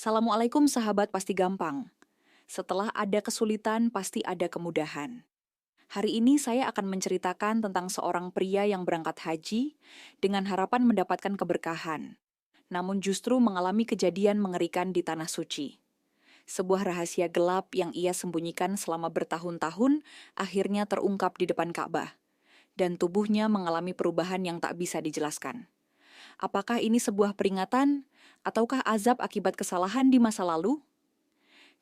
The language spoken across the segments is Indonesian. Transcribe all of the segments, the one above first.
Assalamualaikum sahabat pasti gampang. Setelah ada kesulitan, pasti ada kemudahan. Hari ini saya akan menceritakan tentang seorang pria yang berangkat haji dengan harapan mendapatkan keberkahan, namun justru mengalami kejadian mengerikan di Tanah Suci. Sebuah rahasia gelap yang ia sembunyikan selama bertahun-tahun akhirnya terungkap di depan Ka'bah, dan tubuhnya mengalami perubahan yang tak bisa dijelaskan. Apakah ini sebuah peringatan, ataukah azab akibat kesalahan di masa lalu?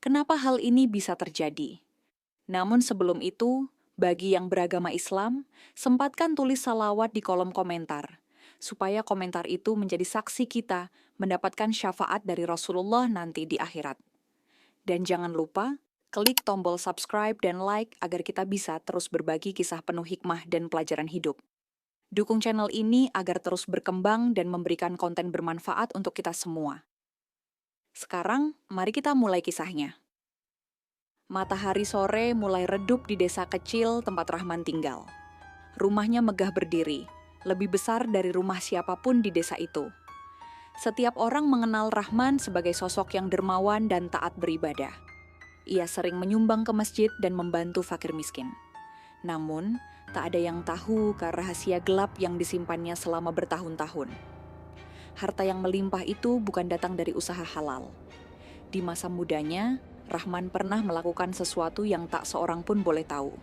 Kenapa hal ini bisa terjadi? Namun sebelum itu, bagi yang beragama Islam, sempatkan tulis salawat di kolom komentar, supaya komentar itu menjadi saksi kita mendapatkan syafaat dari Rasulullah nanti di akhirat. Dan jangan lupa, klik tombol subscribe dan like agar kita bisa terus berbagi kisah penuh hikmah dan pelajaran hidup. Dukung channel ini agar terus berkembang dan memberikan konten bermanfaat untuk kita semua. Sekarang, mari kita mulai kisahnya. Matahari sore mulai redup di desa kecil tempat Rahman tinggal. Rumahnya megah berdiri, lebih besar dari rumah siapapun di desa itu. Setiap orang mengenal Rahman sebagai sosok yang dermawan dan taat beribadah. Ia sering menyumbang ke masjid dan membantu fakir miskin. Namun, tak ada yang tahu ke rahasia gelap yang disimpannya selama bertahun-tahun. Harta yang melimpah itu bukan datang dari usaha halal. Di masa mudanya, Rahman pernah melakukan sesuatu yang tak seorang pun boleh tahu.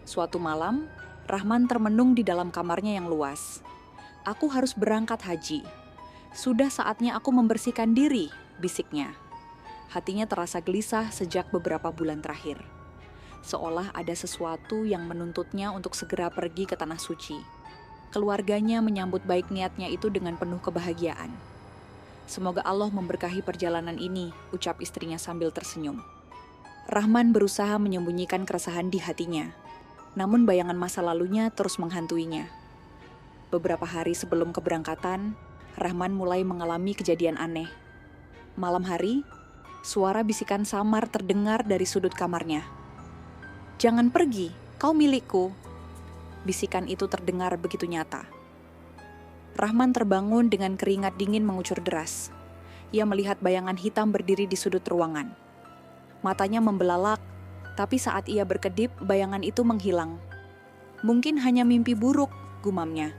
Suatu malam, Rahman termenung di dalam kamarnya yang luas. "Aku harus berangkat haji. Sudah saatnya aku membersihkan diri," bisiknya. Hatinya terasa gelisah sejak beberapa bulan terakhir. Seolah ada sesuatu yang menuntutnya untuk segera pergi ke Tanah Suci. Keluarganya menyambut baik niatnya itu dengan penuh kebahagiaan. "Semoga Allah memberkahi perjalanan ini," ucap istrinya sambil tersenyum. Rahman berusaha menyembunyikan keresahan di hatinya, namun bayangan masa lalunya terus menghantuinya. Beberapa hari sebelum keberangkatan, Rahman mulai mengalami kejadian aneh. Malam hari, suara bisikan samar terdengar dari sudut kamarnya. "Jangan pergi, kau milikku." Bisikan itu terdengar begitu nyata. Rahman terbangun dengan keringat dingin mengucur deras. Ia melihat bayangan hitam berdiri di sudut ruangan. Matanya membelalak, tapi saat ia berkedip, bayangan itu menghilang. "Mungkin hanya mimpi buruk," gumamnya,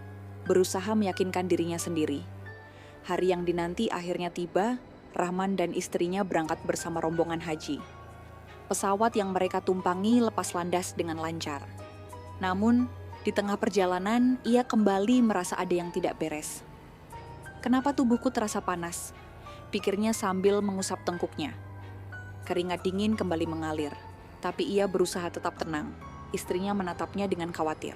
berusaha meyakinkan dirinya sendiri. Hari yang dinanti akhirnya tiba. Rahman dan istrinya berangkat bersama rombongan haji. Pesawat yang mereka tumpangi lepas landas dengan lancar. Namun, di tengah perjalanan, ia kembali merasa ada yang tidak beres. "Kenapa tubuhku terasa panas?" pikirnya sambil mengusap tengkuknya. Keringat dingin kembali mengalir, tapi ia berusaha tetap tenang. Istrinya menatapnya dengan khawatir.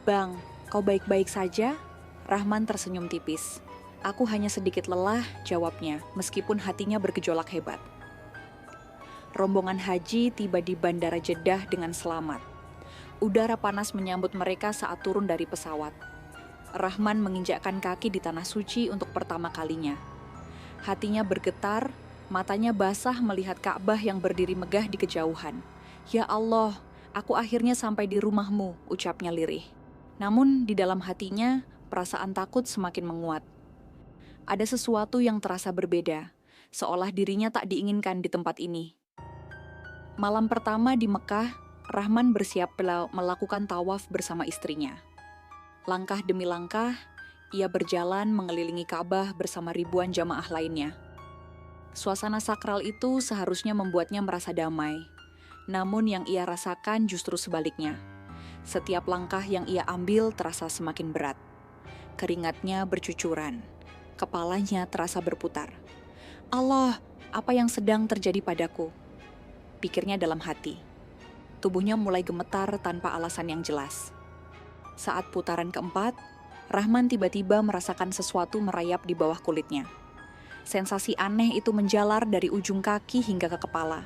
"Bang, kau baik-baik saja?" Rahman tersenyum tipis. "Aku hanya sedikit lelah," jawabnya, meskipun hatinya bergejolak hebat. Rombongan haji tiba di Bandara Jeddah dengan selamat. Udara panas menyambut mereka saat turun dari pesawat. Rahman menginjakkan kaki di Tanah Suci untuk pertama kalinya. Hatinya bergetar, matanya basah melihat Ka'bah yang berdiri megah di kejauhan. "Ya Allah, aku akhirnya sampai di rumahmu," ucapnya lirih. Namun di dalam hatinya, perasaan takut semakin menguat. Ada sesuatu yang terasa berbeda, seolah dirinya tak diinginkan di tempat ini. Malam pertama di Mekah, Rahman bersiap melakukan tawaf bersama istrinya. Langkah demi langkah, ia berjalan mengelilingi Ka'bah bersama ribuan jamaah lainnya. Suasana sakral itu seharusnya membuatnya merasa damai. Namun yang ia rasakan justru sebaliknya. Setiap langkah yang ia ambil terasa semakin berat. Keringatnya bercucuran. Kepalanya terasa berputar. "Allah, apa yang sedang terjadi padaku?" pikirnya dalam hati. Tubuhnya mulai gemetar tanpa alasan yang jelas. Saat putaran keempat, Rahman tiba-tiba merasakan sesuatu merayap di bawah kulitnya. Sensasi aneh itu menjalar dari ujung kaki hingga ke kepala.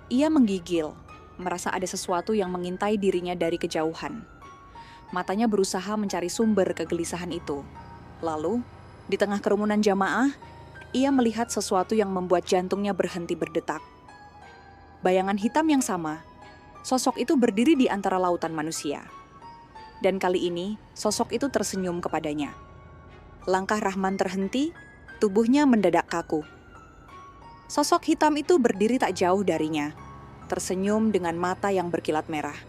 Ia menggigil, merasa ada sesuatu yang mengintai dirinya dari kejauhan. Matanya berusaha mencari sumber kegelisahan itu. Lalu, di tengah kerumunan jamaah, ia melihat sesuatu yang membuat jantungnya berhenti berdetak. Bayangan hitam yang sama, sosok itu berdiri di antara lautan manusia. Dan kali ini, sosok itu tersenyum kepadanya. Langkah Rahman terhenti, tubuhnya mendadak kaku. Sosok hitam itu berdiri tak jauh darinya, tersenyum dengan mata yang berkilat merah.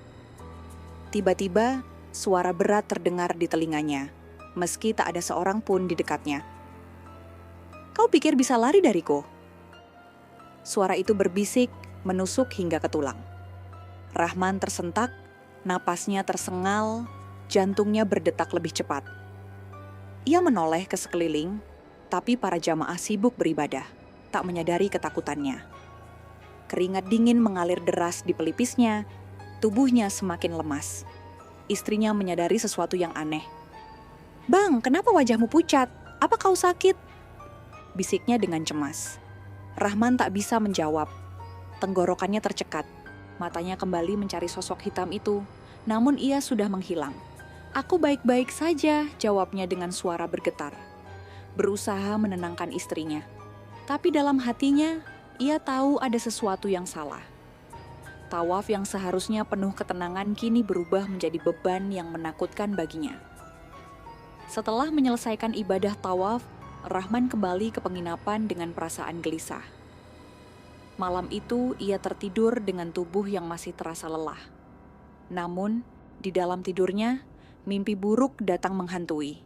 Tiba-tiba, suara berat terdengar di telinganya, meski tak ada seorang pun di dekatnya. "Kau pikir bisa lari dariku?" Suara itu berbisik, menusuk hingga ke tulang. Rahman tersentak, napasnya tersengal, jantungnya berdetak lebih cepat. Ia menoleh ke sekeliling, tapi para jamaah sibuk beribadah, tak menyadari ketakutannya. Keringat dingin mengalir deras di pelipisnya, tubuhnya semakin lemas. Istrinya menyadari sesuatu yang aneh. "Bang, kenapa wajahmu pucat? Apa kau sakit?" bisiknya dengan cemas. Rahman tak bisa menjawab. Tenggorokannya tercekat. Matanya kembali mencari sosok hitam itu, namun ia sudah menghilang. "Aku baik-baik saja," jawabnya dengan suara bergetar. Berusaha menenangkan istrinya. Tapi dalam hatinya, ia tahu ada sesuatu yang salah. Tawaf yang seharusnya penuh ketenangan kini berubah menjadi beban yang menakutkan baginya. Setelah menyelesaikan ibadah tawaf, Rahman kembali ke penginapan dengan perasaan gelisah. Malam itu ia tertidur dengan tubuh yang masih terasa lelah. Namun, di dalam tidurnya, mimpi buruk datang menghantui.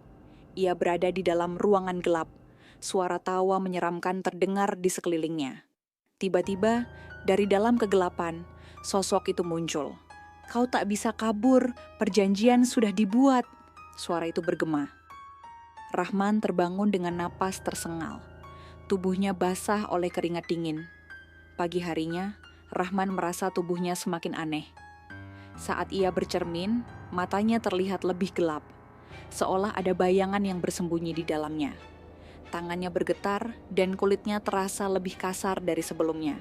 Ia berada di dalam ruangan gelap. Suara tawa menyeramkan terdengar di sekelilingnya. Tiba-tiba, dari dalam kegelapan, sosok itu muncul. "Kau tak bisa kabur, perjanjian sudah dibuat," suara itu bergema. Rahman terbangun dengan napas tersengal. Tubuhnya basah oleh keringat dingin. Pagi harinya, Rahman merasa tubuhnya semakin aneh. Saat ia bercermin, matanya terlihat lebih gelap, seolah ada bayangan yang bersembunyi di dalamnya. Tangannya bergetar dan kulitnya terasa lebih kasar dari sebelumnya.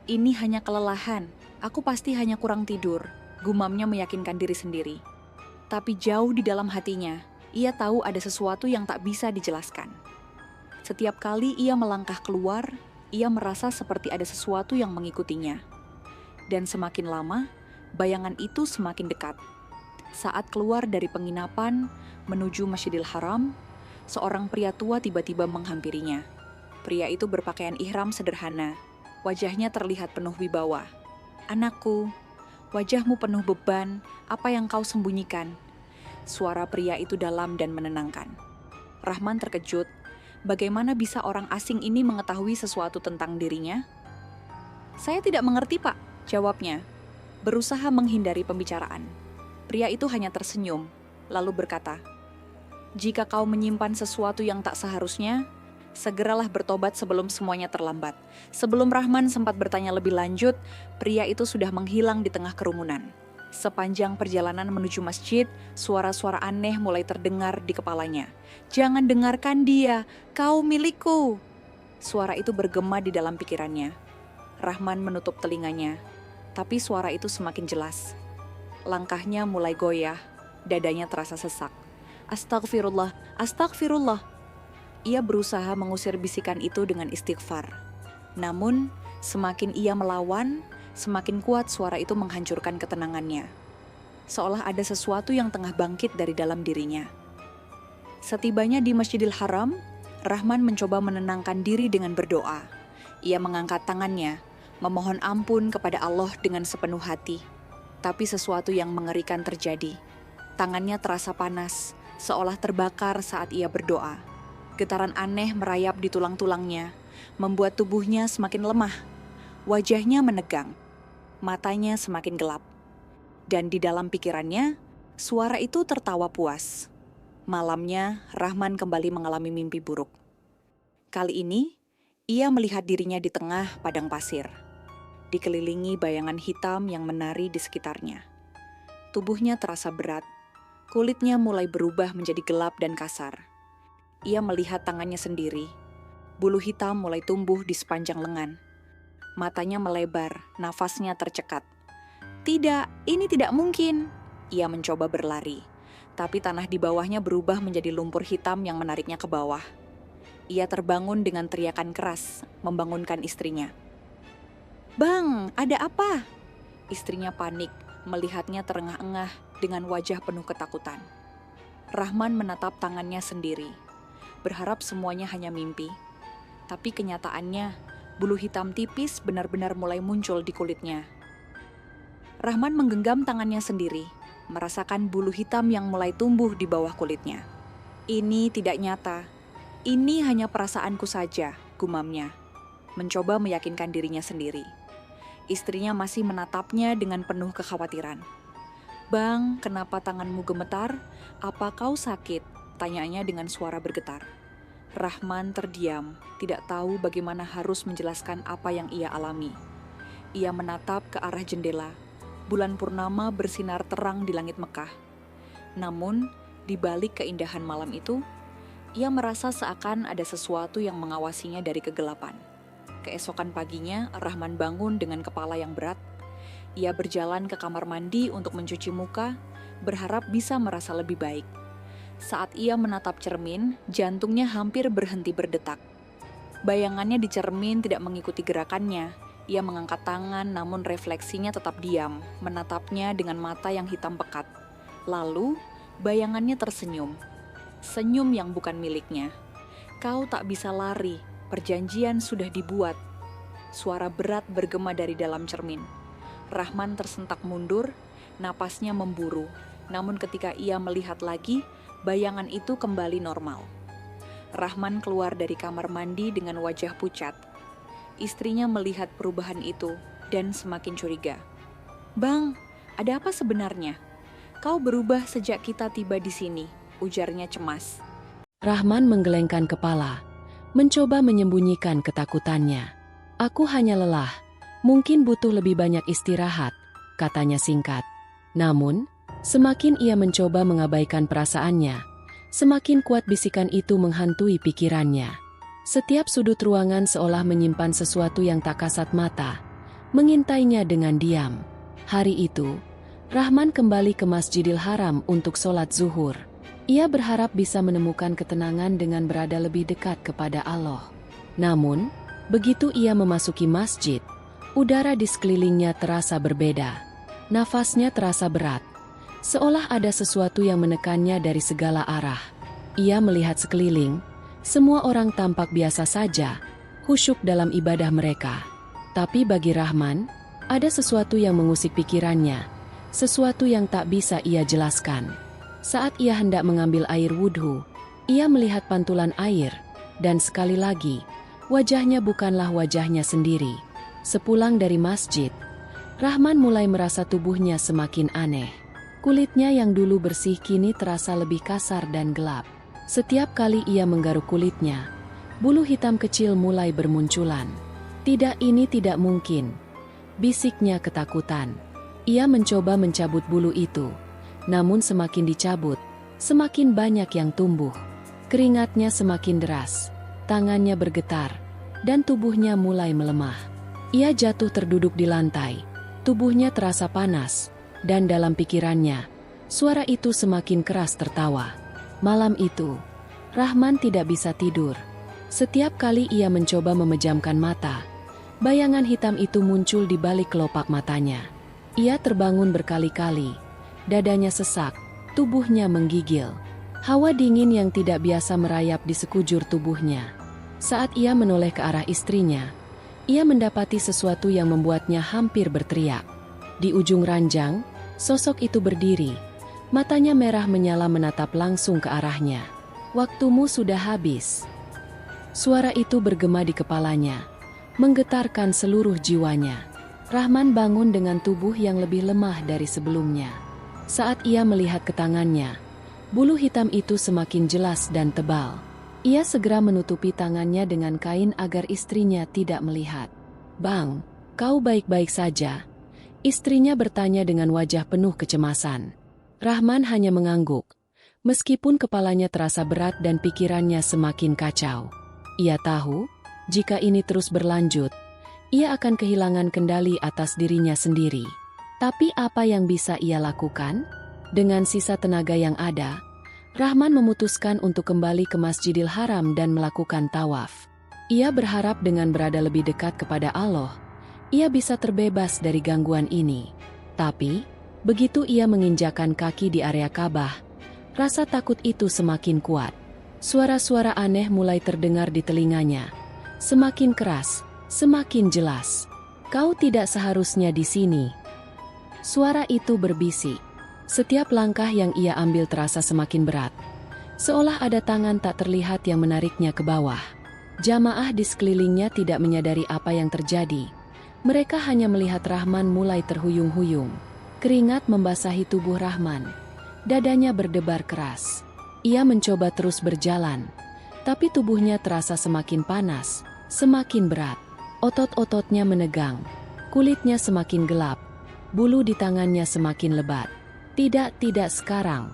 "Ini hanya kelelahan, aku pasti hanya kurang tidur," gumamnya meyakinkan diri sendiri. Tapi jauh di dalam hatinya, ia tahu ada sesuatu yang tak bisa dijelaskan. Setiap kali ia melangkah keluar, ia merasa seperti ada sesuatu yang mengikutinya. Dan semakin lama, bayangan itu semakin dekat. Saat keluar dari penginapan menuju Masjidil Haram, seorang pria tua tiba-tiba menghampirinya. Pria itu berpakaian ihram sederhana. Wajahnya terlihat penuh wibawa. "Anakku, wajahmu penuh beban, apa yang kau sembunyikan?" Suara pria itu dalam dan menenangkan. Rahman terkejut. Bagaimana bisa orang asing ini mengetahui sesuatu tentang dirinya? "Saya tidak mengerti, Pak," jawabnya. Berusaha menghindari pembicaraan. Pria itu hanya tersenyum, lalu berkata, "Jika kau menyimpan sesuatu yang tak seharusnya, segeralah bertobat sebelum semuanya terlambat." Sebelum Rahman sempat bertanya lebih lanjut, pria itu sudah menghilang di tengah kerumunan. Sepanjang perjalanan menuju masjid, suara-suara aneh mulai terdengar di kepalanya. "Jangan dengarkan dia, kau milikku." Suara itu bergema di dalam pikirannya. Rahman menutup telinganya, tapi suara itu semakin jelas. Langkahnya mulai goyah, dadanya terasa sesak. "Astagfirullah, astagfirullah." Ia berusaha mengusir bisikan itu dengan istighfar. Namun, semakin ia melawan, semakin kuat suara itu menghancurkan ketenangannya. Seolah ada sesuatu yang tengah bangkit dari dalam dirinya. Setibanya di Masjidil Haram, Rahman mencoba menenangkan diri dengan berdoa. Ia mengangkat tangannya, memohon ampun kepada Allah dengan sepenuh hati. Tapi sesuatu yang mengerikan terjadi. Tangannya terasa panas, seolah terbakar saat ia berdoa. Getaran aneh merayap di tulang-tulangnya, membuat tubuhnya semakin lemah. Wajahnya menegang. Matanya semakin gelap. Dan di dalam pikirannya, suara itu tertawa puas. Malamnya, Rahman kembali mengalami mimpi buruk. Kali ini, ia melihat dirinya di tengah padang pasir, dikelilingi bayangan hitam yang menari di sekitarnya. Tubuhnya terasa berat, kulitnya mulai berubah menjadi gelap dan kasar. Ia melihat tangannya sendiri, bulu hitam mulai tumbuh di sepanjang lengan. Matanya melebar, nafasnya tercekat. "Tidak, ini tidak mungkin." Ia mencoba berlari, tapi tanah di bawahnya berubah menjadi lumpur hitam yang menariknya ke bawah. Ia terbangun dengan teriakan keras, membangunkan istrinya. "Bang, ada apa?" Istrinya panik, melihatnya terengah-engah dengan wajah penuh ketakutan. Rahman menatap tangannya sendiri, berharap semuanya hanya mimpi. Tapi kenyataannya, Bulu hitam tipis benar-benar mulai muncul di kulitnya. Rahman menggenggam tangannya sendiri, merasakan bulu hitam yang mulai tumbuh di bawah kulitnya. Ini tidak nyata. Ini hanya perasaanku saja, gumamnya. Mencoba meyakinkan dirinya sendiri. Istrinya masih menatapnya dengan penuh kekhawatiran. "Bang, kenapa tanganmu gemetar? Apa kau sakit?" tanyanya dengan suara bergetar. Rahman terdiam, tidak tahu bagaimana harus menjelaskan apa yang ia alami. Ia menatap ke arah jendela. Bulan purnama bersinar terang di langit Mekah. Namun, di balik keindahan malam itu, ia merasa seakan ada sesuatu yang mengawasinya dari kegelapan. Keesokan paginya, Rahman bangun dengan kepala yang berat. Ia berjalan ke kamar mandi untuk mencuci muka, berharap bisa merasa lebih baik. Saat ia menatap cermin, jantungnya hampir berhenti berdetak. Bayangannya di cermin tidak mengikuti gerakannya. Ia mengangkat tangan namun refleksinya tetap diam, menatapnya dengan mata yang hitam pekat. Lalu, bayangannya tersenyum. Senyum yang bukan miliknya. "Kau tak bisa lari, perjanjian sudah dibuat." Suara berat bergema dari dalam cermin. Rahman tersentak mundur, napasnya memburu. Namun ketika ia melihat lagi, bayangan itu kembali normal. Rahman keluar dari kamar mandi dengan wajah pucat. Istrinya melihat perubahan itu dan semakin curiga. "Bang, ada apa sebenarnya? Kau berubah sejak kita tiba di sini," ujarnya cemas. Rahman menggelengkan kepala, mencoba menyembunyikan ketakutannya. "Aku hanya lelah. Mungkin butuh lebih banyak istirahat," katanya singkat. Namun, semakin ia mencoba mengabaikan perasaannya, semakin kuat bisikan itu menghantui pikirannya. Setiap sudut ruangan seolah menyimpan sesuatu yang tak kasat mata, mengintainya dengan diam. Hari itu, Rahman kembali ke Masjidil Haram untuk sholat zuhur. Ia berharap bisa menemukan ketenangan dengan berada lebih dekat kepada Allah. Namun, begitu ia memasuki masjid, udara di sekelilingnya terasa berbeda. Nafasnya terasa berat, seolah ada sesuatu yang menekannya dari segala arah. Ia melihat sekeliling, semua orang tampak biasa saja, khusyuk dalam ibadah mereka. Tapi bagi Rahman, ada sesuatu yang mengusik pikirannya, sesuatu yang tak bisa ia jelaskan. Saat ia hendak mengambil air wudhu, ia melihat pantulan air, dan sekali lagi, wajahnya bukanlah wajahnya sendiri. Sepulang dari masjid, Rahman mulai merasa tubuhnya semakin aneh. Kulitnya yang dulu bersih kini terasa lebih kasar dan gelap. Setiap kali ia menggaruk kulitnya, bulu hitam kecil mulai bermunculan. "Tidak, ini tidak mungkin," bisiknya ketakutan. Ia mencoba mencabut bulu itu, namun semakin dicabut, semakin banyak yang tumbuh. Keringatnya semakin deras, tangannya bergetar, dan tubuhnya mulai melemah. Ia jatuh terduduk di lantai, tubuhnya terasa panas, dan dalam pikirannya, suara itu semakin keras tertawa. Malam itu, Rahman tidak bisa tidur. Setiap kali ia mencoba memejamkan mata, bayangan hitam itu muncul di balik kelopak matanya. Ia terbangun berkali-kali, dadanya sesak, tubuhnya menggigil. Hawa dingin yang tidak biasa merayap di sekujur tubuhnya. Saat ia menoleh ke arah istrinya, ia mendapati sesuatu yang membuatnya hampir berteriak. Di ujung ranjang, sosok itu berdiri. Matanya merah menyala menatap langsung ke arahnya. "Waktumu sudah habis." Suara itu bergema di kepalanya, menggetarkan seluruh jiwanya. Rahman bangun dengan tubuh yang lebih lemah dari sebelumnya. Saat ia melihat ke tangannya, bulu hitam itu semakin jelas dan tebal. Ia segera menutupi tangannya dengan kain agar istrinya tidak melihat. "Bang, kau baik-baik saja?" Istrinya bertanya dengan wajah penuh kecemasan. Rahman hanya mengangguk, meskipun kepalanya terasa berat dan pikirannya semakin kacau. Ia tahu, jika ini terus berlanjut, ia akan kehilangan kendali atas dirinya sendiri. Tapi apa yang bisa ia lakukan? Dengan sisa tenaga yang ada, Rahman memutuskan untuk kembali ke Masjidil Haram dan melakukan tawaf. Ia berharap dengan berada lebih dekat kepada Allah, ia bisa terbebas dari gangguan ini. Tapi, begitu ia menginjakan kaki di area Ka'bah, rasa takut itu semakin kuat. Suara-suara aneh mulai terdengar di telinganya, semakin keras, Semakin jelas. Kau tidak seharusnya di sini. Suara itu berbisik. Setiap langkah yang ia ambil terasa semakin berat. Seolah ada tangan tak terlihat yang menariknya ke bawah. Jamaah di sekelilingnya tidak menyadari apa yang terjadi. Mereka hanya melihat Rahman mulai terhuyung-huyung. Keringat membasahi tubuh Rahman. Dadanya berdebar keras. Ia mencoba terus berjalan. Tapi tubuhnya terasa semakin panas, semakin berat. Otot-ototnya menegang. Kulitnya semakin gelap. Bulu di tangannya semakin lebat. Tidak sekarang.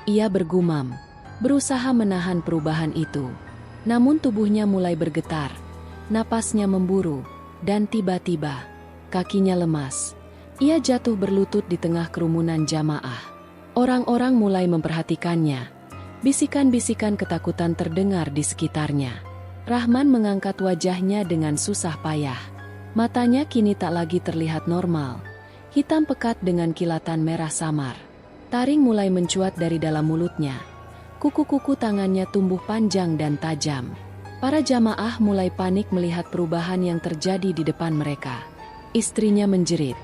Ia bergumam, berusaha menahan perubahan itu. Namun tubuhnya mulai bergetar. Napasnya memburu. Dan tiba-tiba, kakinya lemas. Ia jatuh berlutut di tengah kerumunan jamaah. Orang-orang mulai memperhatikannya. Bisikan-bisikan ketakutan terdengar di sekitarnya. Rahman mengangkat wajahnya dengan susah payah. Matanya kini tak lagi terlihat normal. Hitam pekat dengan kilatan merah samar. Taring mulai mencuat dari dalam mulutnya. Kuku-kuku tangannya tumbuh panjang dan tajam. Para jamaah mulai panik melihat perubahan yang terjadi di depan mereka. Istrinya menjerit.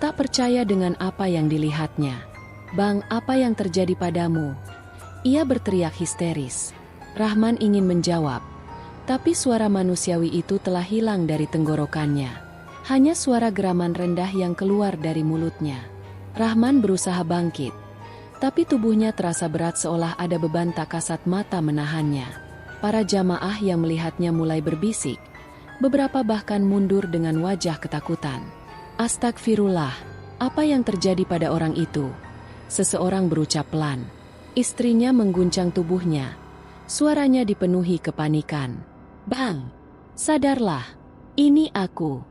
Tak percaya dengan apa yang dilihatnya. "Bang, apa yang terjadi padamu?" Ia berteriak histeris. Rahman ingin menjawab. Tapi suara manusiawi itu telah hilang dari tenggorokannya. Hanya suara geraman rendah yang keluar dari mulutnya. Rahman berusaha bangkit. Tapi tubuhnya terasa berat seolah ada beban tak kasat mata menahannya. Para jamaah yang melihatnya mulai berbisik. Beberapa bahkan mundur dengan wajah ketakutan. "Astagfirullah, apa yang terjadi pada orang itu?" Seseorang berucap pelan. Istrinya mengguncang tubuhnya. Suaranya dipenuhi kepanikan. "Bang, sadarlah, ini aku."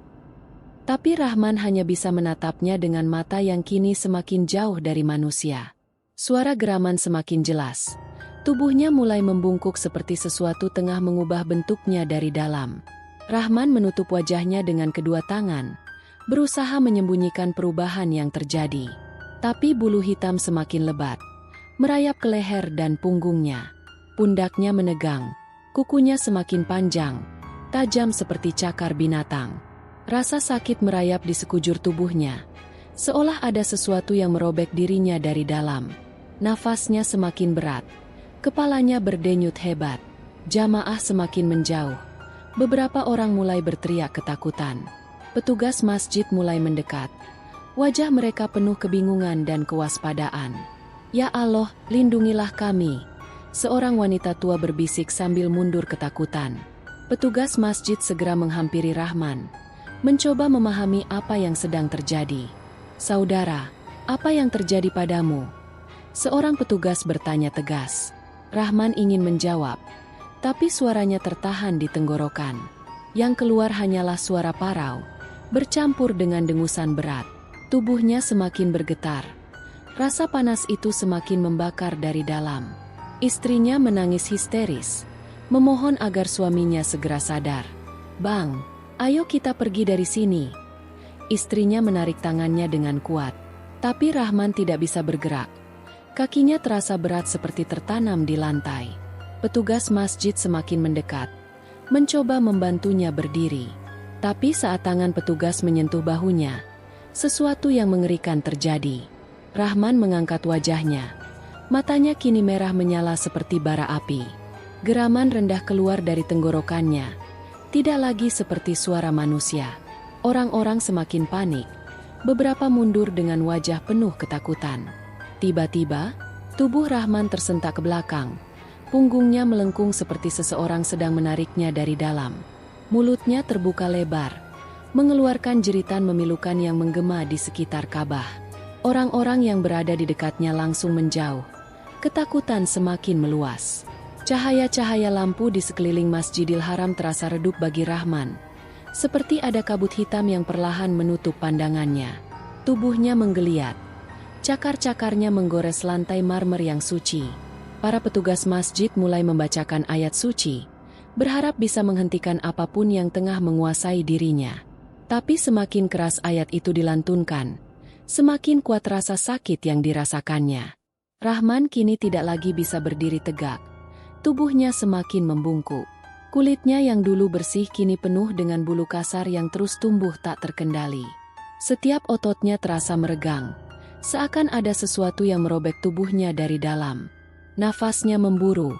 Tapi Rahman hanya bisa menatapnya dengan mata yang kini semakin jauh dari manusia. Suara geraman semakin jelas. Tubuhnya mulai membungkuk seperti sesuatu tengah mengubah bentuknya dari dalam. Rahman menutup wajahnya dengan kedua tangan, berusaha menyembunyikan perubahan yang terjadi. Tapi bulu hitam semakin lebat, merayap ke leher dan punggungnya. Pundaknya menegang, kukunya semakin panjang, tajam seperti cakar binatang. Rasa sakit merayap di sekujur tubuhnya, seolah ada sesuatu yang merobek dirinya dari dalam. Nafasnya semakin berat, kepalanya berdenyut hebat. Jamaah semakin menjauh. Beberapa orang mulai berteriak ketakutan. Petugas masjid mulai mendekat. Wajah mereka penuh kebingungan dan kewaspadaan. "Ya Allah, lindungilah kami," seorang wanita tua berbisik sambil mundur ketakutan. Petugas masjid segera menghampiri Rahman, mencoba memahami apa yang sedang terjadi. "Saudara, apa yang terjadi padamu?" Seorang petugas bertanya tegas. Rahman ingin menjawab, tapi suaranya tertahan di tenggorokan. Yang keluar hanyalah suara parau, bercampur dengan dengusan berat. Tubuhnya semakin bergetar. Rasa panas itu semakin membakar dari dalam. Istrinya menangis histeris, memohon agar suaminya segera sadar. "Bang, ayo kita pergi dari sini." Istrinya menarik tangannya dengan kuat, tapi Rahman tidak bisa bergerak. Kakinya terasa berat seperti tertanam di lantai. Petugas masjid semakin mendekat, mencoba membantunya berdiri. Tapi saat tangan petugas menyentuh bahunya, sesuatu yang mengerikan terjadi. Rahman mengangkat wajahnya. Matanya kini merah menyala seperti bara api. Geraman rendah keluar dari tenggorokannya. Tidak lagi seperti suara manusia. Orang-orang semakin panik. Beberapa mundur dengan wajah penuh ketakutan. Tiba-tiba, tubuh Rahman tersentak ke belakang. Punggungnya melengkung seperti seseorang sedang menariknya dari dalam. Mulutnya terbuka lebar, mengeluarkan jeritan memilukan yang menggema di sekitar Ka'bah. Orang-orang yang berada di dekatnya langsung menjauh. Ketakutan semakin meluas. Cahaya-cahaya lampu di sekeliling Masjidil Haram terasa redup bagi Rahman. Seperti ada kabut hitam yang perlahan menutup pandangannya. Tubuhnya menggeliat. Cakar-cakarnya menggores lantai marmer yang suci. Para petugas masjid mulai membacakan ayat suci, berharap bisa menghentikan apapun yang tengah menguasai dirinya. Tapi semakin keras ayat itu dilantunkan, semakin kuat rasa sakit yang dirasakannya. Rahman kini tidak lagi bisa berdiri tegak. Tubuhnya semakin membungkuk. Kulitnya yang dulu bersih kini penuh dengan bulu kasar yang terus tumbuh tak terkendali. Setiap ototnya terasa meregang, seakan ada sesuatu yang merobek tubuhnya dari dalam. Nafasnya memburu,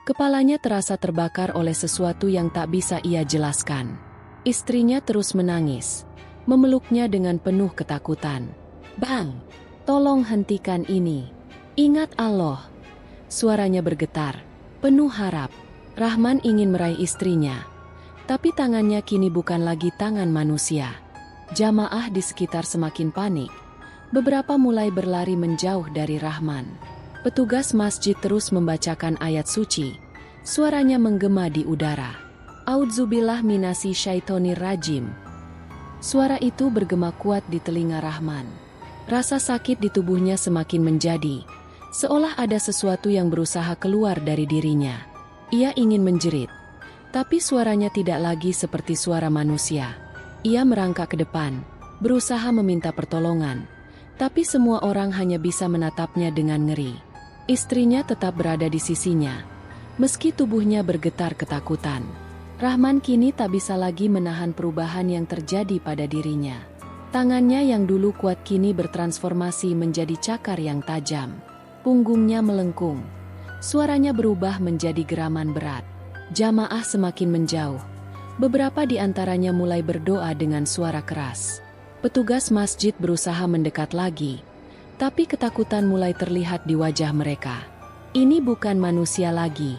kepalanya terasa terbakar oleh sesuatu yang tak bisa ia jelaskan. Istrinya terus menangis, memeluknya dengan penuh ketakutan. "Bang, tolong hentikan ini. Ingat Allah." Suaranya bergetar, penuh harap. Rahman ingin meraih istrinya, tapi tangannya kini bukan lagi tangan manusia. Jamaah di sekitar semakin panik. Beberapa mulai berlari menjauh dari Rahman. Petugas masjid terus membacakan ayat suci. Suaranya menggema di udara. A'udzubillah minasy syaittonir rajim. Suara itu bergema kuat di telinga Rahman. Rasa sakit di tubuhnya semakin menjadi, seolah ada sesuatu yang berusaha keluar dari dirinya. Ia ingin menjerit, tapi suaranya tidak lagi seperti suara manusia. Ia merangkak ke depan, berusaha meminta pertolongan, tapi semua orang hanya bisa menatapnya dengan ngeri. Istrinya tetap berada di sisinya, meski tubuhnya bergetar ketakutan. Rahman kini tak bisa lagi menahan perubahan yang terjadi pada dirinya. Tangannya yang dulu kuat kini bertransformasi menjadi cakar yang tajam. Punggungnya melengkung. Suaranya berubah menjadi geraman berat. Jamaah semakin menjauh. Beberapa di antaranya mulai berdoa dengan suara keras. Petugas masjid berusaha mendekat lagi, tapi ketakutan mulai terlihat di wajah mereka. "Ini bukan manusia lagi."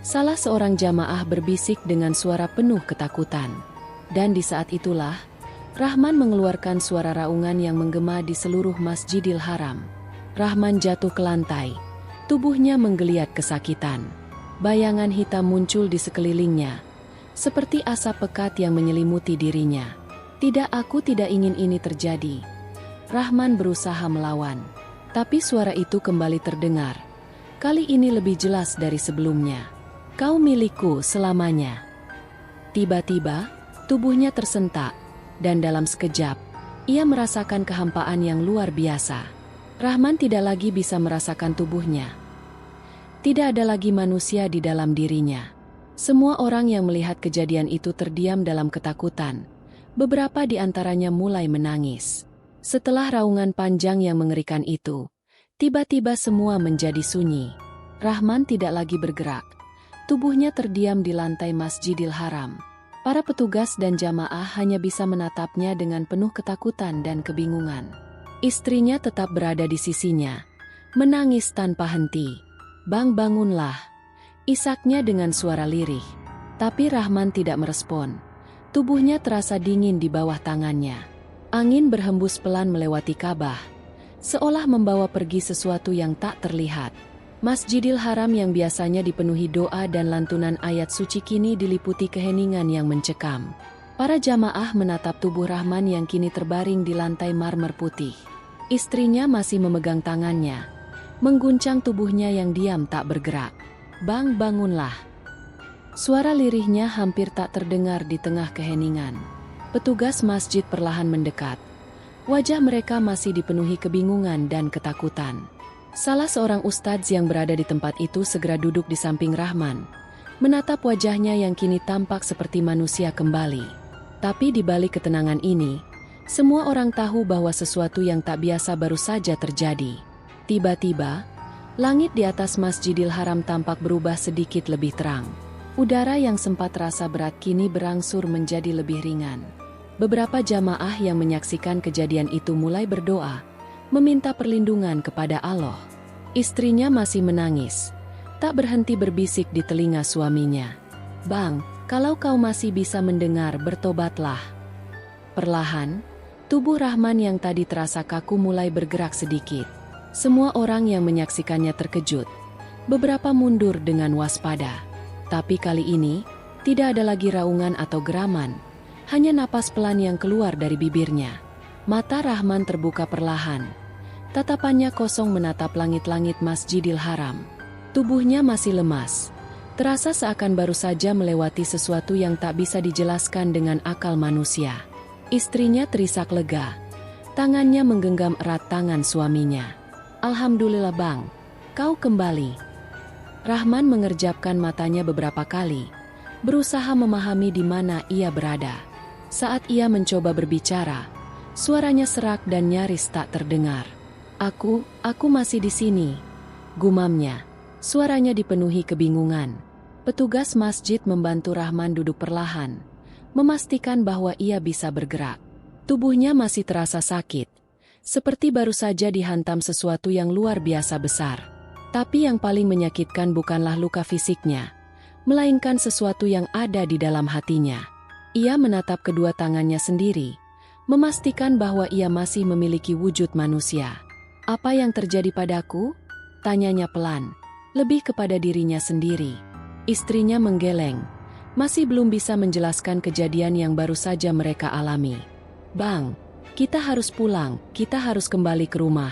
Salah seorang jamaah berbisik dengan suara penuh ketakutan. Dan di saat itulah, Rahman mengeluarkan suara raungan yang menggema di seluruh Masjidil Haram. Rahman jatuh ke lantai. Tubuhnya menggeliat kesakitan. Bayangan hitam muncul di sekelilingnya, seperti asap pekat yang menyelimuti dirinya. "Tidak, aku tidak ingin ini terjadi." Rahman berusaha melawan, tapi suara itu kembali terdengar. Kali ini lebih jelas dari sebelumnya. "Kau milikku selamanya." Tiba-tiba, tubuhnya tersentak, dan dalam sekejap, ia merasakan kehampaan yang luar biasa. Rahman tidak lagi bisa merasakan tubuhnya. Tidak ada lagi manusia di dalam dirinya. Semua orang yang melihat kejadian itu terdiam dalam ketakutan. Beberapa di antaranya mulai menangis. Setelah raungan panjang yang mengerikan itu, tiba-tiba semua menjadi sunyi. Rahman tidak lagi bergerak. Tubuhnya terdiam di lantai Masjidil Haram. Para petugas dan jamaah hanya bisa menatapnya dengan penuh ketakutan dan kebingungan. Istrinya tetap berada di sisinya, menangis tanpa henti. "Bang, bangunlah," isaknya dengan suara lirih. Tapi Rahman tidak merespon. Tubuhnya terasa dingin di bawah tangannya. Angin berhembus pelan melewati Ka'bah, seolah membawa pergi sesuatu yang tak terlihat. Masjidil Haram yang biasanya dipenuhi doa dan lantunan ayat suci kini diliputi keheningan yang mencekam. Para jamaah menatap tubuh Rahman yang kini terbaring di lantai marmer putih. Istrinya masih memegang tangannya, mengguncang tubuhnya yang diam tak bergerak. "Bang, bangunlah." Suara lirihnya hampir tak terdengar di tengah keheningan. Petugas masjid perlahan mendekat. Wajah mereka masih dipenuhi kebingungan dan ketakutan. Salah seorang ustadz yang berada di tempat itu segera duduk di samping Rahman, menatap wajahnya yang kini tampak seperti manusia kembali. Tapi di balik ketenangan ini, semua orang tahu bahwa sesuatu yang tak biasa baru saja terjadi. Tiba-tiba, langit di atas Masjidil Haram tampak berubah sedikit lebih terang. Udara yang sempat terasa berat kini berangsur menjadi lebih ringan. Beberapa jamaah yang menyaksikan kejadian itu mulai berdoa, meminta perlindungan kepada Allah. Istrinya masih menangis, tak berhenti berbisik di telinga suaminya. "Bang, kalau kau masih bisa mendengar, bertobatlah." Perlahan, tubuh Rahman yang tadi terasa kaku mulai bergerak sedikit. Semua orang yang menyaksikannya terkejut. Beberapa mundur dengan waspada. Tapi kali ini, tidak ada lagi raungan atau geraman. Hanya napas pelan yang keluar dari bibirnya. Mata Rahman terbuka perlahan. Tatapannya kosong menatap langit-langit Masjidil Haram. Tubuhnya masih lemas. Terasa seakan baru saja melewati sesuatu yang tak bisa dijelaskan dengan akal manusia. Istrinya terisak lega. Tangannya menggenggam erat tangan suaminya. "Alhamdulillah bang, kau kembali." Rahman mengerjapkan matanya beberapa kali, berusaha memahami di mana ia berada. Saat ia mencoba berbicara, suaranya serak dan nyaris tak terdengar. Aku masih di sini," gumamnya. Suaranya dipenuhi kebingungan. Petugas masjid membantu Rahman duduk perlahan, memastikan bahwa ia bisa bergerak. Tubuhnya masih terasa sakit, seperti baru saja dihantam sesuatu yang luar biasa besar. Tapi yang paling menyakitkan bukanlah luka fisiknya, melainkan sesuatu yang ada di dalam hatinya. Ia menatap kedua tangannya sendiri, memastikan bahwa ia masih memiliki wujud manusia. "Apa yang terjadi padaku?" tanyanya pelan, lebih kepada dirinya sendiri. Istrinya menggeleng, masih belum bisa menjelaskan kejadian yang baru saja mereka alami. "Bang, kita harus pulang, kita harus kembali ke rumah."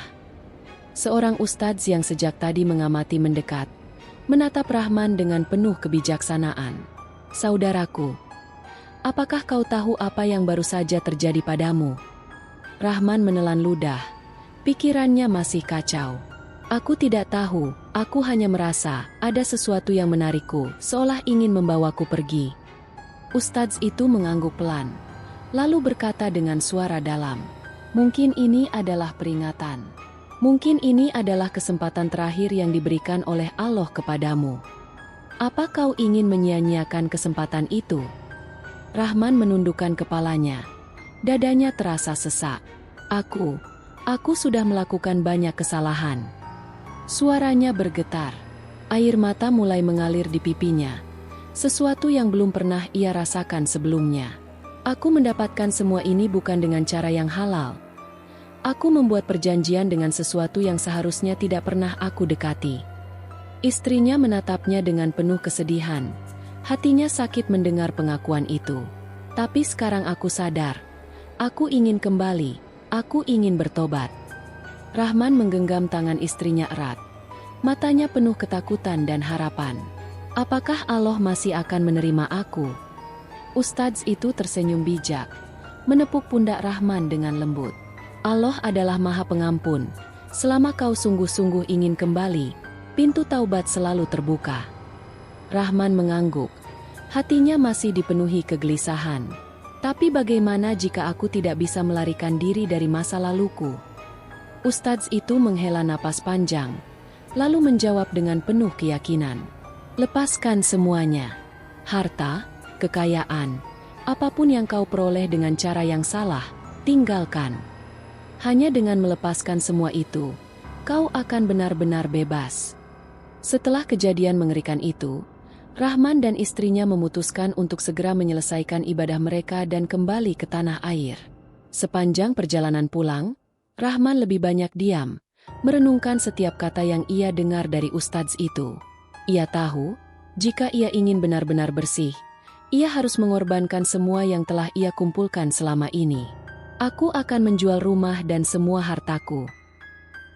Seorang ustadz yang sejak tadi mengamati mendekat, menatap Rahman dengan penuh kebijaksanaan. "Saudaraku, apakah kau tahu apa yang baru saja terjadi padamu?" Rahman menelan ludah, pikirannya masih kacau. "Aku tidak tahu, aku hanya merasa ada sesuatu yang menarikku, seolah ingin membawaku pergi." Ustadz itu mengangguk pelan, lalu berkata dengan suara dalam, "Mungkin ini adalah peringatan. Mungkin ini adalah kesempatan terakhir yang diberikan oleh Allah kepadamu. Apa kau ingin menyia-nyiakan kesempatan itu?" Rahman menundukkan kepalanya. Dadanya terasa sesak. Aku sudah melakukan banyak kesalahan." Suaranya bergetar. Air mata mulai mengalir di pipinya. Sesuatu yang belum pernah ia rasakan sebelumnya. "Aku mendapatkan semua ini bukan dengan cara yang halal. Aku membuat perjanjian dengan sesuatu yang seharusnya tidak pernah aku dekati." Istrinya menatapnya dengan penuh kesedihan. Hatinya sakit mendengar pengakuan itu. "Tapi sekarang aku sadar. Aku ingin kembali. Aku ingin bertobat." Rahman menggenggam tangan istrinya erat. Matanya penuh ketakutan dan harapan. "Apakah Allah masih akan menerima aku?" Ustadz itu tersenyum bijak, menepuk pundak Rahman dengan lembut. "Allah adalah Maha Pengampun. Selama kau sungguh-sungguh ingin kembali, pintu taubat selalu terbuka." Rahman mengangguk. Hatinya masih dipenuhi kegelisahan. "Tapi bagaimana jika aku tidak bisa melarikan diri dari masa laluku?" Ustadz itu menghela napas panjang, lalu menjawab dengan penuh keyakinan. "Lepaskan semuanya. Harta, kekayaan, apapun yang kau peroleh dengan cara yang salah, tinggalkan. Hanya dengan melepaskan semua itu, kau akan benar-benar bebas." Setelah kejadian mengerikan itu, Rahman dan istrinya memutuskan untuk segera menyelesaikan ibadah mereka dan kembali ke tanah air. Sepanjang perjalanan pulang, Rahman lebih banyak diam, merenungkan setiap kata yang ia dengar dari ustadz itu. Ia tahu, jika ia ingin benar-benar bersih, ia harus mengorbankan semua yang telah ia kumpulkan selama ini. "Aku akan menjual rumah dan semua hartaku,"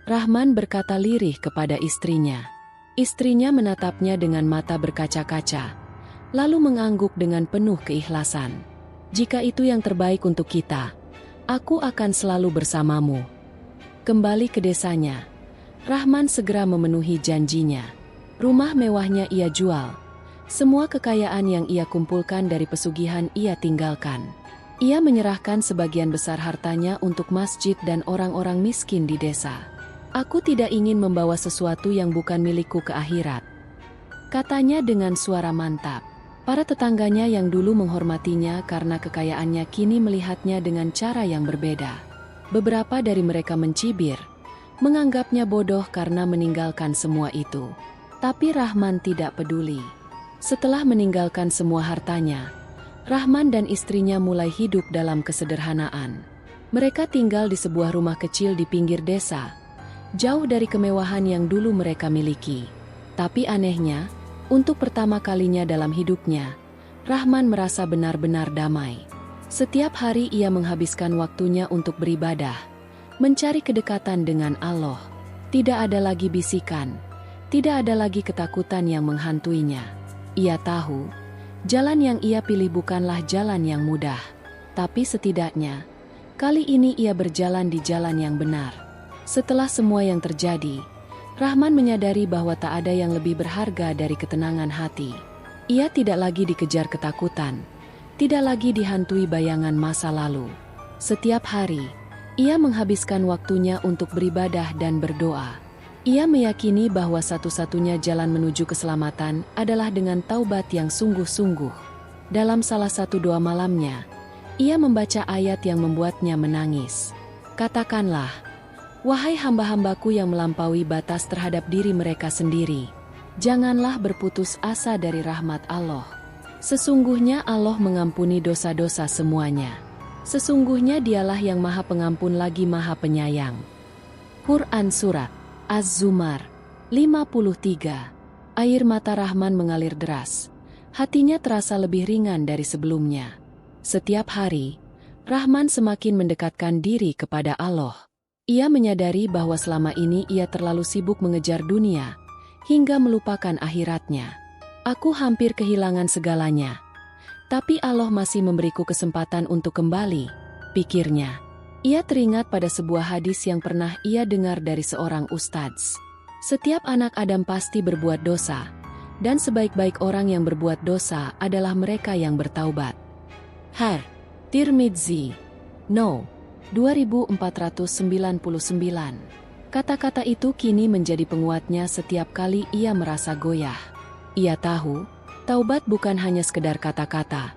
Rahman berkata lirih kepada istrinya. Istrinya menatapnya dengan mata berkaca-kaca, lalu mengangguk dengan penuh keikhlasan. "Jika itu yang terbaik untuk kita, aku akan selalu bersamamu." Kembali ke desanya, Rahman segera memenuhi janjinya. Rumah mewahnya ia jual. Semua kekayaan yang ia kumpulkan dari pesugihan ia tinggalkan. Ia menyerahkan sebagian besar hartanya untuk masjid dan orang-orang miskin di desa. "Aku tidak ingin membawa sesuatu yang bukan milikku ke akhirat," katanya dengan suara mantap. Para tetangganya yang dulu menghormatinya karena kekayaannya kini melihatnya dengan cara yang berbeda. Beberapa dari mereka mencibir, menganggapnya bodoh karena meninggalkan semua itu. Tapi Rahman tidak peduli. Setelah meninggalkan semua hartanya, Rahman dan istrinya mulai hidup dalam kesederhanaan. Mereka tinggal di sebuah rumah kecil di pinggir desa, jauh dari kemewahan yang dulu mereka miliki. Tapi anehnya, untuk pertama kalinya dalam hidupnya, Rahman merasa benar-benar damai. Setiap hari ia menghabiskan waktunya untuk beribadah, mencari kedekatan dengan Allah. Tidak ada lagi bisikan, tidak ada lagi ketakutan yang menghantuinya. Ia tahu, jalan yang ia pilih bukanlah jalan yang mudah, tapi setidaknya, kali ini ia berjalan di jalan yang benar. Setelah semua yang terjadi, Rahman menyadari bahwa tak ada yang lebih berharga dari ketenangan hati. Ia tidak lagi dikejar ketakutan, tidak lagi dihantui bayangan masa lalu. Setiap hari, ia menghabiskan waktunya untuk beribadah dan berdoa. Ia meyakini bahwa satu-satunya jalan menuju keselamatan adalah dengan taubat yang sungguh-sungguh. Dalam salah satu doa malamnya, ia membaca ayat yang membuatnya menangis. Katakanlah, wahai hamba-hambaku yang melampaui batas terhadap diri mereka sendiri, janganlah berputus asa dari rahmat Allah. Sesungguhnya Allah mengampuni dosa-dosa semuanya. Sesungguhnya Dialah yang Maha Pengampun lagi Maha Penyayang. Quran Surat Az-Zumar 53. Air mata Rahman mengalir deras. Hatinya terasa lebih ringan dari sebelumnya. Setiap hari, Rahman semakin mendekatkan diri kepada Allah. Ia menyadari bahwa selama ini ia terlalu sibuk mengejar dunia, hingga melupakan akhiratnya. Aku hampir kehilangan segalanya. Tapi Allah masih memberiku kesempatan untuk kembali, pikirnya. Ia teringat pada sebuah hadis yang pernah ia dengar dari seorang ustadz. Setiap anak Adam pasti berbuat dosa, dan sebaik-baik orang yang berbuat dosa adalah mereka yang bertaubat. Tirmidzi, No. 2499. Kata-kata itu kini menjadi penguatnya setiap kali ia merasa goyah. Ia tahu, taubat bukan hanya sekedar kata-kata,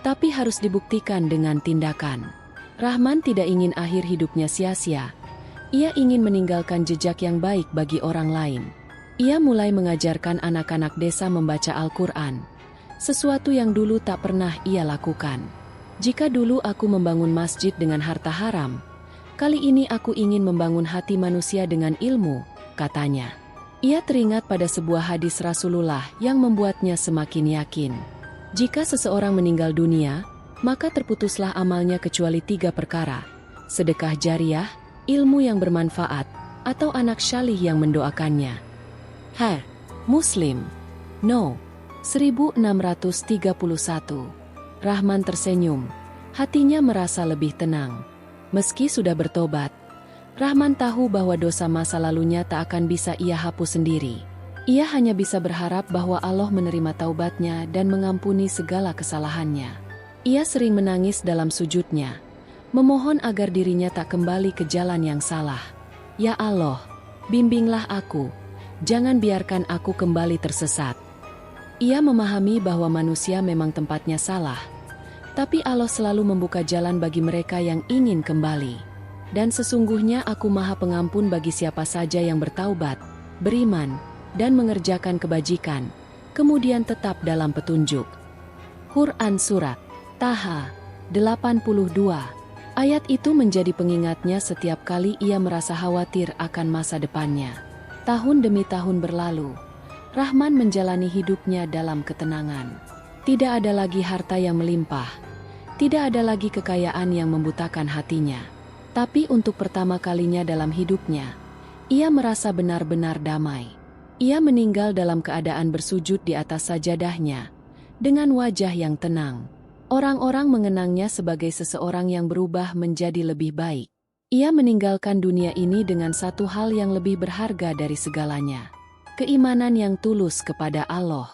tapi harus dibuktikan dengan tindakan. Rahman tidak ingin akhir hidupnya sia-sia. Ia ingin meninggalkan jejak yang baik bagi orang lain. Ia mulai mengajarkan anak-anak desa membaca Al-Quran, sesuatu yang dulu tak pernah ia lakukan. Jika dulu aku membangun masjid dengan harta haram, kali ini aku ingin membangun hati manusia dengan ilmu, katanya. Ia teringat pada sebuah hadis Rasulullah yang membuatnya semakin yakin. Jika seseorang meninggal dunia, maka terputuslah amalnya kecuali 3 perkara: sedekah jariah, ilmu yang bermanfaat, atau anak salih yang mendoakannya. Muslim, No. 1631. Rahman tersenyum. Hatinya merasa lebih tenang. Meski sudah bertobat, Rahman tahu bahwa dosa masa lalunya tak akan bisa ia hapus sendiri. Ia hanya bisa berharap bahwa Allah menerima taubatnya dan mengampuni segala kesalahannya. Ia sering menangis dalam sujudnya, memohon agar dirinya tak kembali ke jalan yang salah. Ya Allah, bimbinglah aku, jangan biarkan aku kembali tersesat. Ia memahami bahwa manusia memang tempatnya salah, tapi Allah selalu membuka jalan bagi mereka yang ingin kembali. Dan sesungguhnya aku Maha Pengampun bagi siapa saja yang bertaubat, beriman, dan mengerjakan kebajikan, kemudian tetap dalam petunjuk. Quran Surat Taha 82. Ayat itu menjadi pengingatnya setiap kali ia merasa khawatir akan masa depannya. Tahun demi tahun berlalu, Rahman menjalani hidupnya dalam ketenangan. Tidak ada lagi harta yang melimpah, tidak ada lagi kekayaan yang membutakan hatinya. Tapi untuk pertama kalinya dalam hidupnya, ia merasa benar-benar damai. Ia meninggal dalam keadaan bersujud di atas sajadahnya, dengan wajah yang tenang. Orang-orang mengenangnya sebagai seseorang yang berubah menjadi lebih baik. Ia meninggalkan dunia ini dengan satu hal yang lebih berharga dari segalanya: keimanan yang tulus kepada Allah.